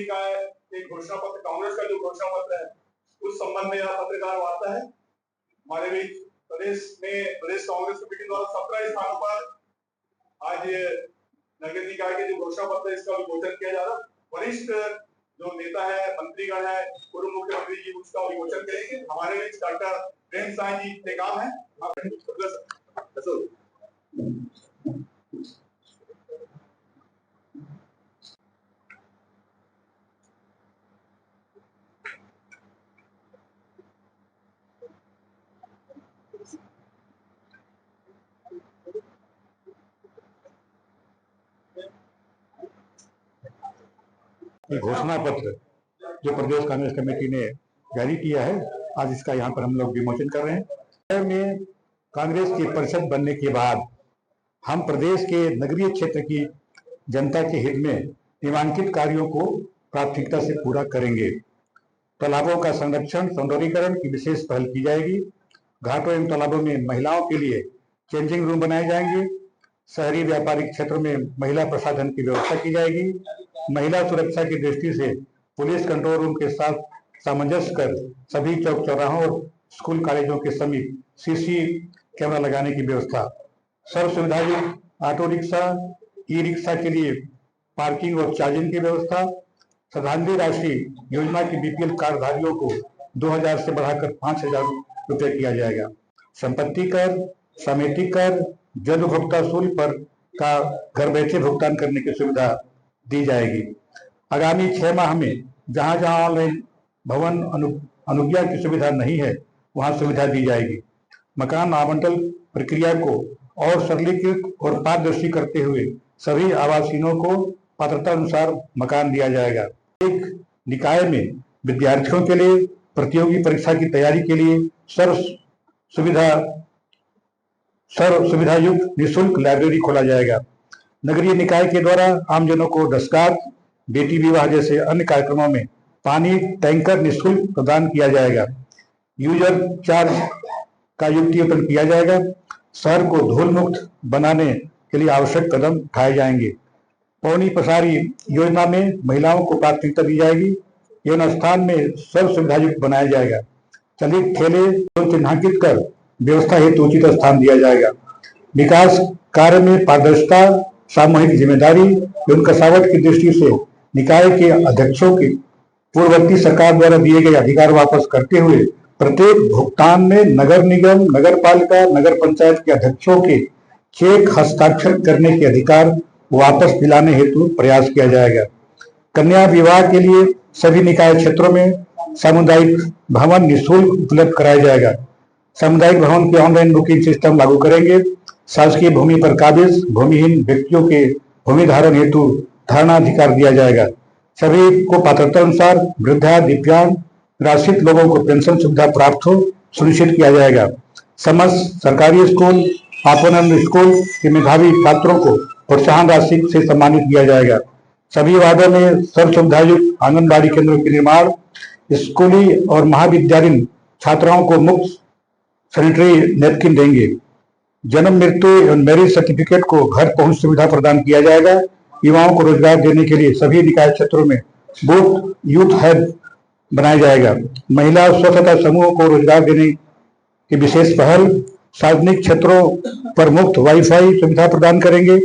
निकाय एक घोषणा पत्र, कांग्रेस का जो घोषणा पत्र है उस संबंध में यह पत्रकार वार्ता है। हमारे बीच प्रदेश कांग्रेस कमेटी द्वारा 17 स्थानों पर आज नगर निकाय के जो घोषणा पत्र है इसका विमोचन किया जा रहा है। वरिष्ठ जो नेता है, मंत्रीगण है, पूर्व मुख्यमंत्री जी उसका विमोचन करेंगे। हमारे बीच डॉक्टर प्रेम साय जी टेकाम है। घोषणा पत्र जो प्रदेश कांग्रेस कमेटी ने जारी किया है, आज इसका यहाँ पर हम लोग विमोचन कर रहे हैं। में कांग्रेस की परिषद बनने के बाद हम प्रदेश के नगरीय क्षेत्र की जनता के हित में निम्नलिखित कार्यों को प्राथमिकता से पूरा करेंगे। तालाबों का संरक्षण सौंदर्यीकरण की विशेष पहल की जाएगी। घाटों एवं तालाबों में महिलाओं के लिए चेंजिंग रूम बनाए जाएंगे। शहरी व्यापारिक क्षेत्रों में महिला प्रसाधन की व्यवस्था की जाएगी। महिला सुरक्षा की दृष्टि से पुलिस कंट्रोल रूम के साथ सामंजस्य कर सभी चौक चौराहों और स्कूल कॉलेजों के समीप सीसी कैमरा लगाने की व्यवस्था। सर्व सुविधायुक्त ऑटो रिक्शा, ई रिक्शा के लिए पार्किंग और चार्जिंग की व्यवस्था। श्रद्धांजलि राशि योजना की बीपीएल कार्डधारियों को 2000 से बढ़ाकर 5000 रुपये किया जाएगा। संपत्ति कर, समिति कर, जन उपभोक्ता शुल्क पर का घर बैठे भुगतान करने की सुविधा दी जाएगी। आगामी 6 माह में जहां जहां ऑनलाइन भवन अनुज्ञा की सुविधा नहीं है वहां सुविधा दी जाएगी। मकान आवंटन प्रक्रिया को और सरलीकृत और पारदर्शी करते हुए सभी आवासीनों को पात्रता अनुसार मकान दिया जाएगा। एक निकाय में विद्यार्थियों के लिए प्रतियोगी परीक्षा की तैयारी के लिए सर्व सुविधा युक्त निःशुल्क लाइब्रेरी खोला जाएगा। नगरीय निकाय के द्वारा आमजनों को दस्तार, बेटी विवाह जैसे अन्य कार्यक्रमों में पानी टैंकर निःशुल्क प्रदान किया जाएगा। यूजर चार्ज का युक्तियोजन किया जाएगा। शहर को धूल मुक्त बनाने के लिए आवश्यक कदम उठाए जाएंगे। पौनी पसारी योजना में महिलाओं को प्राथमिकता दी जाएगी। एवं स्थान में सर्व सुविधा युक्त बनाया जाएगा। चलित ठेले चिन्हांकित कर व्यवस्था हेतु उचित स्थान दिया जाएगा। विकास कार्य में पारदर्शिता, सामूहिक जिम्मेदारी एवं कसावट की दृष्टि से निकाय के अध्यक्षों के पूर्ववर्ती सरकार द्वारा दिए गए अधिकार वापस करते हुए प्रत्येक भुगतान में नगर निगम, नगर पालिका, नगर पंचायत के अध्यक्षों के चेक हस्ताक्षर करने के अधिकार वापस दिलाने हेतु प्रयास किया जाएगा। कन्या विवाह के लिए सभी निकाय क्षेत्रों में सामुदायिक भवन निःशुल्क उपलब्ध कराया जाएगा। सामुदायिक भवन की ऑनलाइन बुकिंग सिस्टम लागू करेंगे। शासकीय भूमि पर काबिज भूमिहीन व्यक्तियों के भूमि धारण हेतु धारणाधिकार दिया जाएगा। सभी को पात्रता अनुसार वृद्धा, दिव्यांग, निराश्रित लोगों को पेंशन सुविधा प्राप्त हो सुनिश्चित किया जाएगा। समस्त सरकारी स्कूल, आत्मानंद स्कूल के मेधावी छात्रों को प्रोत्साहन राशि से सम्मानित किया जाएगा। सभी वार्डों में सर्व सुविधायुक्त आंगनबाड़ी केंद्रों के निर्माण, स्कूली और महाविद्यालयीन छात्राओं को मुफ्त सैनिटरी नैपकिन देंगे। जन्म, मृत्यु एवं मैरिज सर्टिफिकेट को घर पहुंच सुविधा प्रदान किया जाएगा। युवाओं को रोजगार देने के लिए सभी निकाय क्षेत्रों में बूथ यूथ हब बनाया जाएगा। महिला स्वच्छता समूहों को रोजगार देने की विशेष पहल। सार्वजनिक क्षेत्रों पर मुफ्त वाईफाई सुविधा प्रदान करेंगे।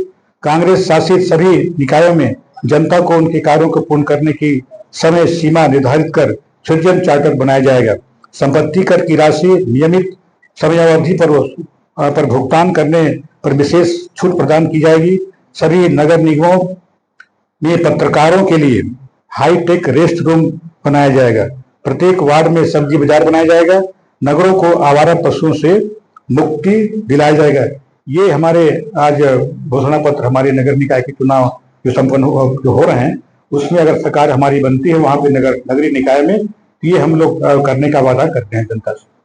कांग्रेस शासित सभी निकायों में जनता को उनके कार्यों को पूर्ण करने की समय सीमा निर्धारित कर सृजन चार्टर बनाया जाएगा। संपत्ति कर की राशि नियमित समयावधि पर भुगतान करने पर विशेष छूट प्रदान की जाएगी। सभी नगर निगमों में पत्रकारों के लिए हाईटेक रेस्ट रूम बनाया जाएगा। प्रत्येक वार्ड में सब्जी बाजार बनाया जाएगा। नगरों को आवारा पशुओं से मुक्ति दिलाया जाएगा। ये हमारे आज घोषणा पत्र हमारे नगर निकाय के चुनाव जो संपन्न हो रहे हैं उसमें अगर सरकार हमारी बनती है वहां पे नगरीय निकाय में ये हम लोग करने का वादा करते हैं जनता से।